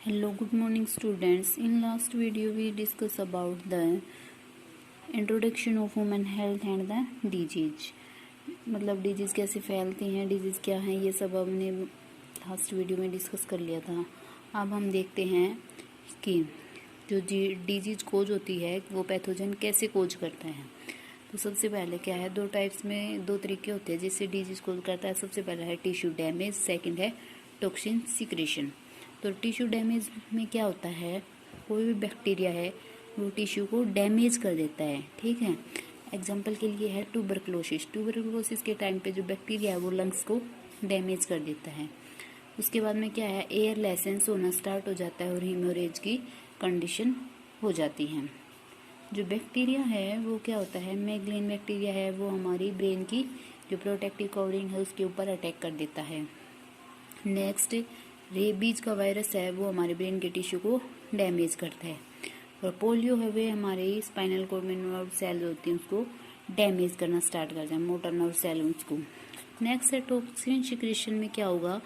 Hello, good morning students. In last video we discussed about the introduction of women health and the disease. मतलब disease कैसे फैलती हैं, disease क्या है, ये सब हमने लास्ट वीडियो में डिस्कस कर लिया था। अब हम देखते हैं कि जो डिजीज़ कोज होती है वो पैथोजन कैसे कोज करता है। तो सबसे पहले क्या है, दो टाइप्स में दो तरीके होते हैं जिससे डिजीज़ कोज करता है। सबसे पहला है टिश्यू डैमेज, सेकंड है टॉक्सिन सिक्रेशन। तो टिश्यू डैमेज में क्या होता है, कोई भी बैक्टीरिया है वो टिश्यू को डैमेज कर देता है। ठीक है, एग्जांपल के लिए है ट्यूबरकुलोसिस के टाइम पे जो बैक्टीरिया है वो लंग्स को डैमेज कर देता है। उसके बाद में क्या है, एयर लाइसेंस होना स्टार्ट हो जाता है और हीमोरेज की कंडीशन हो जाती है। जो बैक्टीरिया है वो क्या होता है, मैगलेन बैक्टीरिया है, वो हमारी ब्रेन की जो प्रोटेक्टिव कवरिंग है उसके ऊपर अटैक कर देता है। नेक्स्ट रेबीज का वायरस है, वो हमारे ब्रेन के टिश्यू को डैमेज करता है। और पोलियो है वे हमारे स्पाइनल कोड में नर्व सेल होती हैं उसको डैमेज करना स्टार्ट करते हैं, मोटर नर्व सेल उसको। नेक्स्ट है टॉक्सिन सिक्रेशन में क्या होगा,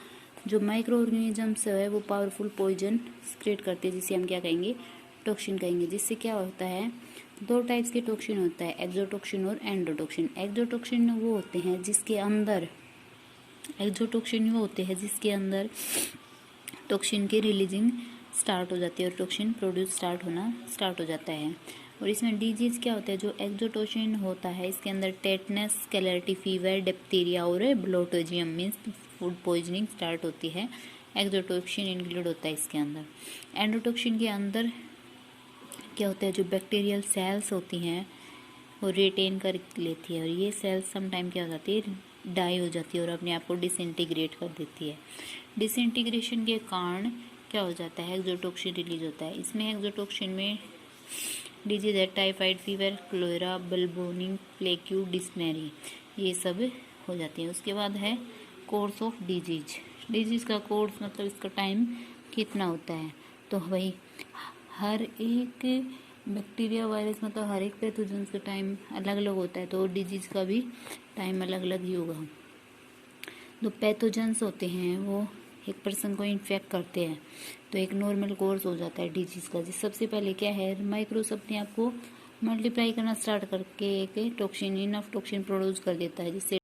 जो माइक्रो ऑर्गेनिजम्स है वो पावरफुल पॉइजन सिक्रेट करते हैं जिसे हम क्या कहेंगे, टॉक्सिन कहेंगे। जिससे क्या होता है, दो टाइप्स के टॉक्सिन होता है, एक्सोटॉक्सिन और एंडोटॉक्सिन। एक्सोटॉक्सिन वो होते हैं जिसके अंदर टॉक्सिन की रिलीजिंग स्टार्ट हो जाती है और टॉक्सिन प्रोड्यूस स्टार्ट होना स्टार्ट हो जाता है। और इसमें डिजीज क्या होता है, जो एक्सोटॉक्सिन होता है इसके अंदर टेटनस, स्केलेटल फीवर, डिप्थीरिया और ब्लोटोजियम मीन्स फूड पॉइजनिंग स्टार्ट होती है। एक्सोटॉक्सिन इंक्लूड होता है इसके अंदर। एंडोटॉक्सिन के अंदर क्या होता है, जो बैक्टीरियल सेल्स होती हैं वो रिटेन कर लेती है और ये सेल्स समटाइम क्या हो जाती है, डाई हो जाती है और अपने आप को डिसइंटीग्रेट कर देती है। डिसइंटीग्रेशन के कारण क्या हो जाता है, एक्सोटॉक्सिन रिलीज होता है। इसमें एक्सोटॉक्सिन में डिजीज है टाइफाइड फीवर, क्लोरा, बल्बोनिंग, प्लेक्यू, डिस्नेरी, ये सब हो जाती है। उसके बाद है कोर्स ऑफ डिजीज का कोर्स मतलब इसका टाइम कितना होता है। तो भाई हर एक बैक्टीरिया वायरस मतलब हर एक पैथोजन का टाइम अलग अलग होता है, तो डिजीज का भी टाइम अलग अलग ही होगा। जो पैथोजन्स होते हैं वो एक पर्सन को इन्फेक्ट करते हैं तो एक नॉर्मल कोर्स हो जाता है डिजीज़ का। जिस सबसे पहले क्या है, माइक्रोब्स अपने आप को मल्टीप्लाई करना स्टार्ट करके एक टॉक्सिन इनफ टॉक्सिन प्रोड्यूस कर देता है जिससे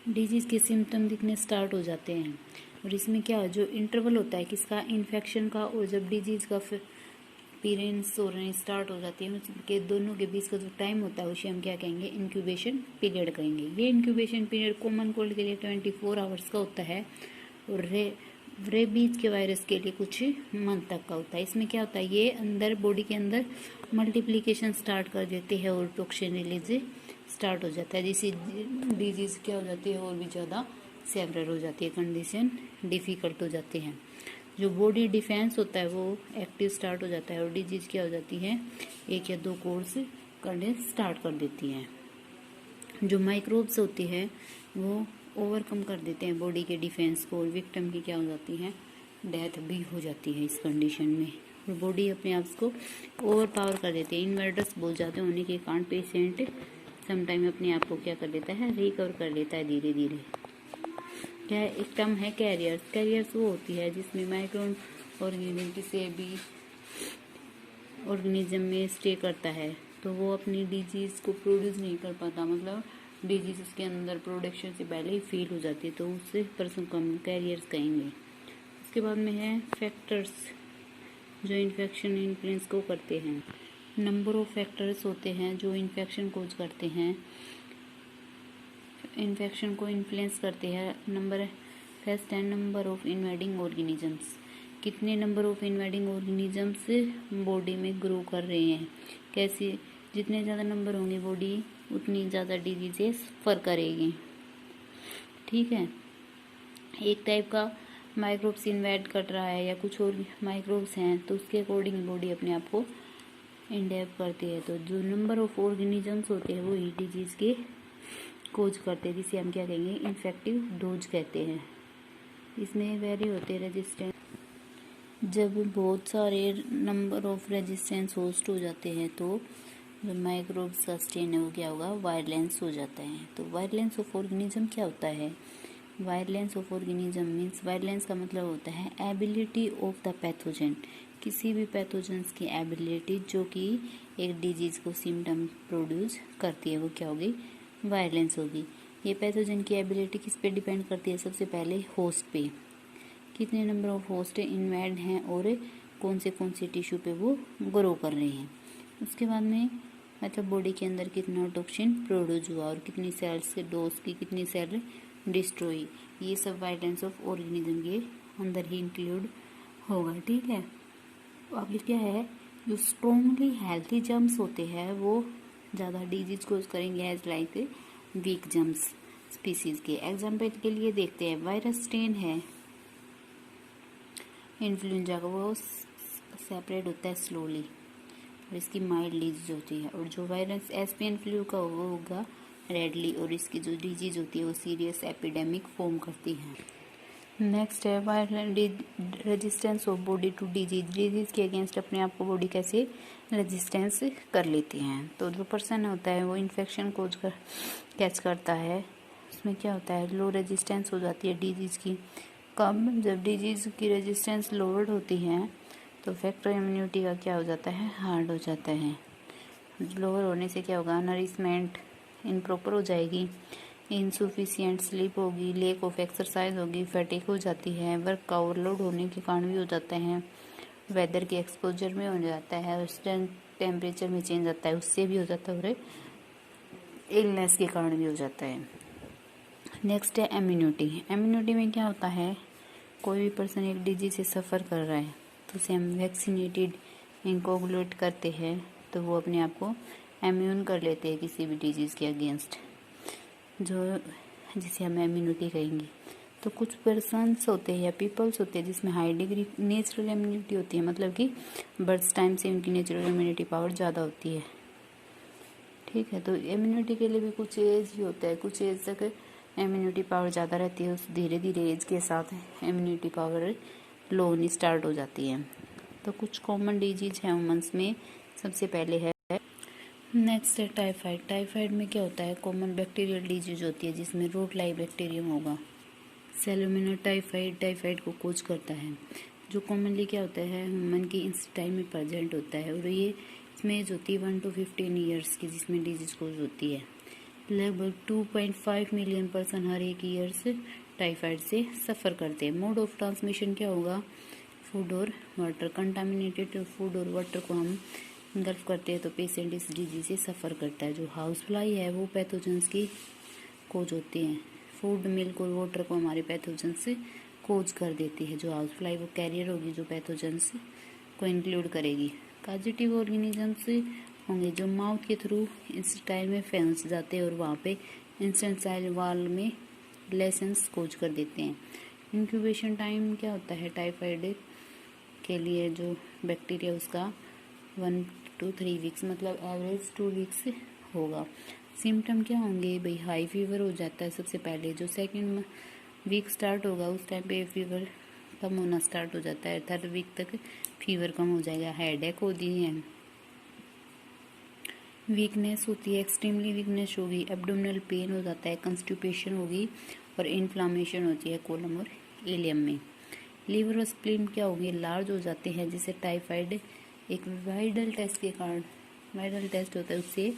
डिजीज़ के सिम्टम दिखने स्टार्ट हो जाते हैं। और इसमें क्या जो इंटरवल होता है किसका, इन्फेक्शन का, और जब डिजीज़ का पीरियड्स हो रहे स्टार्ट हो जाती है उनके दोनों के बीच का जो टाइम होता है उसे हम क्या कहेंगे, इंक्यूबेशन पीरियड कहेंगे। ये इंक्यूबेशन पीरियड कॉमन कोल्ड के लिए 24 आवर्स का होता है और रेबीज के वायरस के लिए कुछ मंथ तक का होता है। इसमें क्या होता है, ये अंदर बॉडी के अंदर मल्टीप्लिकेशन स्टार्ट कर देते हैं और टॉक्सिन रिलीज स्टार्ट हो जाता है, जिससे डिजीज क्या हो जाती है और भी ज़्यादा सेवरर हो जाती है, कंडीशन डिफ़िकल्ट हो जाती है। जो बॉडी डिफेंस होता है वो एक्टिव स्टार्ट हो जाता है और डिजीज क्या हो जाती है, एक या दो कोर्स करने स्टार्ट कर देती हैं। जो माइक्रोब्स होती है वो ओवरकम कर देते हैं बॉडी के डिफेंस को और विक्टिम की क्या हो जाती है, डेथ भी हो जाती है इस कंडीशन में। और बॉडी अपने आप को ओवर पावर कर देती है। इन्वर्टर्स बहुत ज़्यादा होने के कारण पेशेंट समटाइम अपने आप को क्या कर देता है, रिकवर कर लेता है धीरे धीरे। क्या एक टर्म है कैरियर्स वो होती है जिसमें माइक्रो ऑर्गेनिज्म किसी भी ऑर्गेनिज्म में स्टे करता है तो वो अपनी डिजीज़ को प्रोड्यूस नहीं कर पाता, मतलब डिजीज उसके अंदर प्रोडक्शन से पहले ही फेल हो जाती है, तो उससे पर्सन को हम कैरियर्स कहेंगे। उसके बाद में है फैक्टर्स जो इन्फेक्शन इन्फ्लुएंस को करते हैं। नंबर ऑफ फैक्टर्स होते हैं जो इन्फेक्शन कोज करते हैं, इन्फेक्शन को इन्फ्लुएंस करते हैं। नंबर फर्स्ट है नंबर ऑफ इन्वेडिंग ऑर्गेनिजम्स, कितने number of invading organisms body में ग्रो कर रहे हैं। कैसे, जितने ज़्यादा नंबर होंगे बॉडी उतनी ज़्यादा डिजीजेस फर करेगी। ठीक है, एक टाइप का माइक्रोब्स इन्वेड कर रहा है या कुछ और माइक्रोब्स हैं तो उसके अकॉर्डिंग बॉडी अपने आप को इंडेप करती है। तो जो नंबर ऑफ ऑर्गेनिजम्स होते हैं वो ही डिजीज़ के कोज करते हैं, जिसे हम क्या कहेंगे, इन्फेक्टिव डोज कहते हैं। इसमें वेरी होते हैं रेजिस्टेंस, जब बहुत सारे नंबर ऑफ रेजिस्टेंस होस्ट हो जाते हैं तो जो माइक्रोब्स का स्ट्रेन है वो क्या होगा, वायलेंस हो जाता है। तो वायलेंस ऑफ ऑर्गेनिज्म क्या होता है, violence of organism means violence का मतलब होता है एबिलिटी ऑफ द पैथोजन, किसी भी पैथोजेंस की एबिलिटी जो कि एक डिजीज को सिम्टम प्रोड्यूस करती है वो क्या होगी, वायलेंस होगी। ये पैथोजन की एबिलिटी किस पे डिपेंड करती है, सबसे पहले होस्ट पे, कितने नंबर ऑफ होस्ट इन्वॉल्व हैं और कौन से टिश्यू पे वो ग्रो कर रहे हैं। उसके बाद में मतलब बॉडी के अंदर कितना टॉक्सिन प्रोड्यूस हुआ और कितनी सेल्स के डोज की कितनी सेल डिस्ट्रॉय, ये सब वायलेंस ऑफ ऑर्गेनिज्म के अंदर ही इंक्लूड होगा। ठीक है, आगे क्या है, जो स्ट्रॉन्गली हेल्थी जर्म्स होते हैं वो ज़्यादा डिजीज कोज करेंगे as like weak germs species के। एग्जाम्पल के लिए देखते हैं, वायरस स्ट्रेन है इन्फ्लुएंजा का, वो सेपरेट होता है स्लोली और इसकी माइल्ड डिजीज होती है। और जो वायरस एस्पियन फ्लू का वो होगा रेडली और इसकी जो डिजीज होती है वो सीरियस एपिडेमिक फॉर्म करती है। नेक्स्ट है viral resistance of body to disease के अगेंस्ट अपने आप को बॉडी कैसे रेजिस्टेंस कर लेती हैं। तो जो पर्सन होता है वो इन्फेक्शन को कैच करता है, उसमें क्या होता है, लो रेजिस्टेंस हो जाती है डिजीज की। कब, जब डिजीज की रेजिस्टेंस लोअर्ड होती है तो फैक्टर इम्यूनिटी का क्या हो जाता है, हार्ड हो जाता है। लोअर होने से क्या होगा, नरिशमेंट इनप्रॉपर हो जाएगी, इनसुफिशियंट स्लीप होगी, लेक ऑफ एक्सरसाइज होगी, फैटिक हो जाती है, वर्क का ओवरलोड होने के कारण भी हो जाता है, वेदर के एक्सपोजर में हो जाता है, उस टेम्परेचर में चेंज आता है उससे भी हो जाता है और इलनेस के कारण भी हो जाता है। नेक्स्ट है इम्यूनिटी। इम्यूनिटी में क्या होता है, कोई भी पर्सन एक डिजीज से सफ़र कर रहा है तो उसे हम वैक्सीनेटेड इनकोगुलेट करते हैं तो वो अपने आप को इम्यून कर लेते हैं किसी भी डिजीज़ के अगेंस्ट, जो जिसे हम इम्यूनिटी कहेंगे। तो कुछ पर्सन्स होते हैं या पीपल्स होते हैं जिसमें हाई डिग्री नेचुरल इम्यूनिटी होती है, मतलब कि बर्थ टाइम से उनकी नेचुरल इम्यूनिटी पावर ज़्यादा होती है। ठीक है, तो इम्यूनिटी के लिए भी कुछ एज ही होता है, कुछ एज तक इम्यूनिटी पावर ज़्यादा रहती है, उस धीरे धीरे एज के साथ इम्यूनिटी पावर लो होनी स्टार्ट हो जाती है। तो कुछ कॉमन डिजीज हैं वुमेन्स में, सबसे पहले है नेक्स्ट है टाइफाइड। टाइफाइड में क्या होता है, कॉमन बैक्टीरियल डिजीज होती है जिसमें रूट लाइक बैक्टीरियम होगा। सैल्मोनेला टाइफाइड को कोज करता है, जो कॉमनली क्या होता है ह्यूमन की इंस्टाइन में प्रेजेंट होता है और ये इसमें एज होती है 1 to 15 ईयर्स की जिसमें डिजीज कोज होती है। लगभग 2.5 मिलियन पर्सन हर एक ईयर से टाइफाइड से सफ़र करते हैं। मोड ऑफ ट्रांसमिशन क्या होगा, फूड और वाटर, कंटामिनेटेड फूड और वाटर को हम इंगल्फ करते हैं तो पेशेंट इस डिजीज से सफ़र करता है। जो हाउस फ्लाई है वो पैथोजेंस की कोज होती हैं, फूड मिल्क और वाटर को हमारे पैथोजेंस से कोज कर देती है। जो हाउस फ्लाई वो कैरियर होगी जो पैथोजेंस को इंक्लूड करेगी। पॉजिटिव ऑर्गेनिजम्स होंगे जो माउथ के थ्रू इंस्टाइल में फैंस जाते हैं और वहाँ पे इंस्टेंसाइल वाल में लेसेंस कोज कर देते हैं। इंक्यूबेशन टाइम क्या होता है टाइफाइड के लिए, जो बैक्टीरिया उसका 1 to 3 वीक्स मतलब एवरेज 2 वीक्स होगा। सिम्टम क्या होंगे भाई, हाई फीवर हो जाता है सबसे पहले, जो सेकंड वीक स्टार्ट होगा उस टाइम पे फीवर कम होना स्टार्ट हो जाता है, 3rd वीक तक फीवर कम हो जाएगा। हेडेक होती है, वीकनेस होती है, एक्सट्रीमली वीकनेस होगी, एब्डोमिनल पेन हो जाता है, कंस्टिपेशन होगी और इन्फ्लामेशन होती है कोलम और इलियम में। लीवर और स्प्लीन क्या होंगे, लार्ज हो जाते हैं, जिससे टाइफाइड एक वाइरल टेस्ट के कारण, वाइरल टेस्ट होता है उससे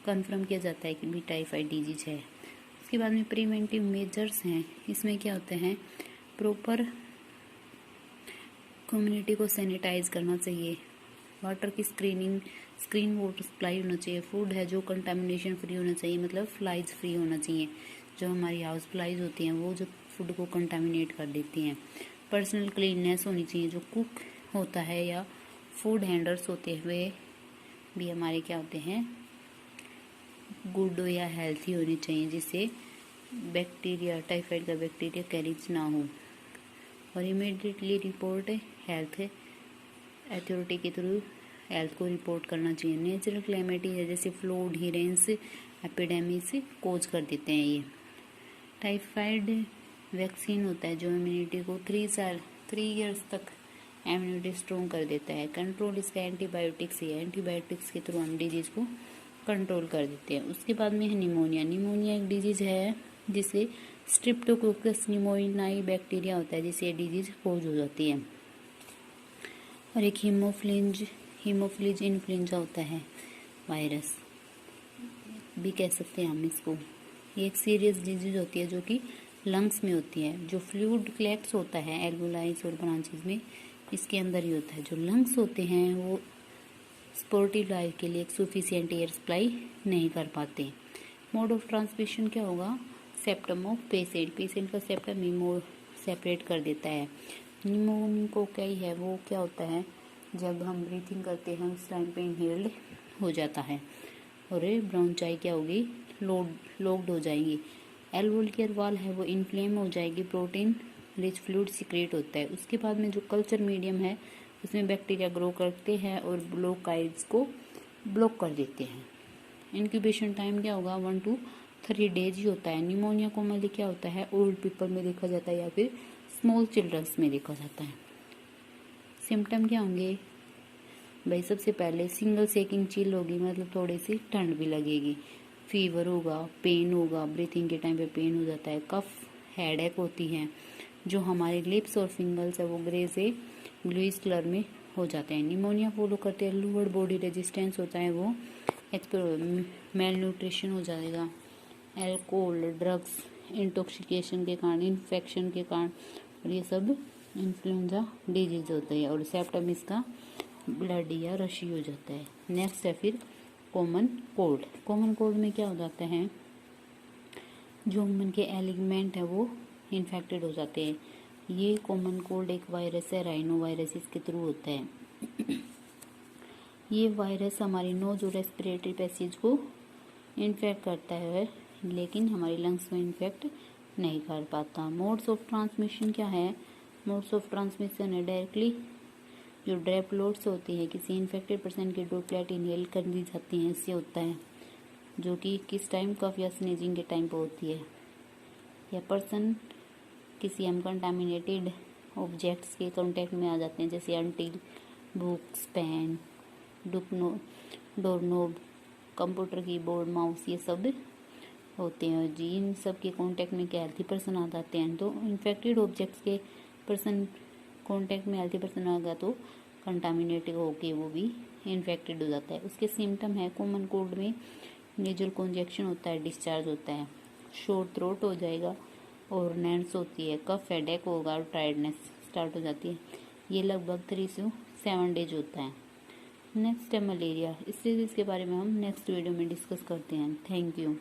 कंफर्म किया जाता है कि भी टाइफाइड डिजीज है। उसके बाद में प्रिवेंटिव मेजर्स हैं, इसमें क्या होते हैं, प्रॉपर कम्युनिटी को सैनिटाइज करना चाहिए, वाटर की स्क्रीन वाटर सप्लाई होना चाहिए, फूड है जो कंटामिनेशन फ्री होना चाहिए, मतलब फ्लाइज फ्री होना चाहिए, जो हमारी हाउस फ्लाइज होती हैं वो जो फूड को कंटामिनेट कर देती हैं। पर्सनल क्लीननेस होनी चाहिए, जो कुक होता है या फूड हैंडलर्स होते हुए भी हमारे क्या होते हैं, गुड या हेल्थी होनी चाहिए, जिससे बैक्टीरिया टाइफाइड का बैक्टीरिया कैरिज ना हो। और इमीडिएटली रिपोर्ट हेल्थ अथॉरिटी के थ्रू हेल्थ को रिपोर्ट करना चाहिए। नेचुरल क्लाइमेटी है जैसे फ्लूड हीरेंस एपिडेमिक्स कोज कर देते हैं। ये टाइफाइड वैक्सीन होता है जो इम्यूनिटी को 3 ईयर्स तक इम्यूनिटी स्ट्रॉन्ग कर देता है। कंट्रोल इसका एंटीबायोटिक्स ही है, एंटीबायोटिक्स के थ्रू हम डिजीज को कंट्रोल कर देते हैं। उसके बाद में है निमोनिया। निमोनिया एक डिजीज है जिससे स्ट्रिप्टोकोकस निमोनियाई बैक्टीरिया होता है जिससे डिजीज कोज हो जाती है। और एक हीमोफिलिज इन्फ्लुएंजा होता है वायरस भी कह सकते हैं हम इसको। ये एक सीरियस डिजीज होती है जो कि लंग्स में होती है। जो फ्लूइड कलेक्ट्स होता है एल्वोलाइज और ब्रांचेस में, इसके अंदर ही होता है। जो लंग्स होते हैं वो स्पोर्टिव लाइफ के लिए एक सफिशिएंट एयर सप्लाई नहीं कर पाते। मोड ऑफ ट्रांसमिशन क्या होगा? सेप्टम ऑफ पेशेंट का सेप्टम ही मोड सेपरेट कर देता है। निमोनिकोकाई है वो क्या होता है? जब हम ब्रीथिंग करते हैं उस टाइम पे इनहेल्ड हो जाता है। और ब्रोंचाई क्या होगी? लॉक्ड हो जाएगी। एल्वोलियर वॉल है वो इन्फ्लेम हो जाएगी। प्रोटीन रिच फ्लूइड सीक्रेट होता है। उसके बाद में जो कल्चर मीडियम है उसमें बैक्टीरिया ग्रो करते हैं और ब्लोकाइड्स को ब्लॉक कर देते हैं। इंक्यूबेशन टाइम क्या होगा? 1 to 3 days ही होता है। निमोनिया कॉमनली क्या होता है? ओल्ड पीपल में देखा जाता है या फिर स्मॉल चिल्ड्रंस में देखा जाता है। सिम्टम क्या होंगे भाई? सबसे पहले सिंगल सेकिंग चिल होगी, मतलब थोड़ी सी ठंड भी लगेगी। फीवर होगा, पेन होगा, ब्रीथिंग के टाइम पे पेन हो जाता है। कफ, हेडेक होती है। जो हमारे लिप्स और फिंगर्स है वो ग्रे से ब्लूइश कलर में हो जाते हैं। निमोनिया फॉलो करते हैं लोअर बॉडी रेजिस्टेंस होता है वो। मेल न्यूट्रिशन हो जाएगा। एल्कोहल, ड्रग्स, इंटॉक्सिकेशन के कारण, इन्फेक्शन के कारण, और ये सब इन्फ्लुएंजा डिजीज होते हैं। और सेप्टम इसका ब्लडी या रशी हो जाता है। नेक्स्ट है फिर कॉमन कोल्ड। कॉमन कोल्ड में क्या हो जाता है? जो ह्यूमन के एलिमेंट है वो इन्फेक्टेड हो जाते हैं। ये कॉमन कोल्ड एक वायरस है, राइनो वायरस, इसके थ्रू होता है। ये वायरस हमारी नोज और रेस्पिरेटरी पैसेज को इन्फेक्ट करता है लेकिन हमारी लंग्स में इन्फेक्ट नहीं कर पाता। मोड्स ऑफ ट्रांसमिशन क्या है? मोड्स ऑफ ट्रांसमिशन है डायरेक्टली जो ड्रॉपलेट्स होती है किसी इन्फेक्टेड पर्सन की ड्रॉपलेट इनहेल कर दी जाती हैं, इससे होता है। जो कि किस टाइम? कफ या स्नीजिंग के टाइम पर होती है। या पर्सन किसी अनकंटामिनेटेड ऑब्जेक्ट्स के कांटेक्ट में आ जाते हैं जैसे अंटिल, books, pen, doorknob, computer keyboard, mouse, ये सब होते हैं। जी इन सब के कांटेक्ट में क्या हेल्थी पर्सन आ जाते हैं तो इन्फेक्टेड ऑब्जेक्ट्स के पर्सन कांटेक्ट में हेल्थी पर्सन आ गया तो कंटामिनेटेड होके वो भी इन्फेक्टेड हो जाता है। उसके सिम्टम है कॉमन कोल्ड में नेजल कॉन्जेक्शन होता है, डिस्चार्ज होता है, शोर थ्रोट हो जाएगा और नैंस होती है, कफ, हेडेक होगा और टायर्डनेस स्टार्ट हो जाती है। ये लगभग 3 से 7 days होता है। नेक्स्ट है मलेरिया। इस डिजीज के बारे में हम नेक्स्ट वीडियो में डिस्कस करते हैं। Thank you.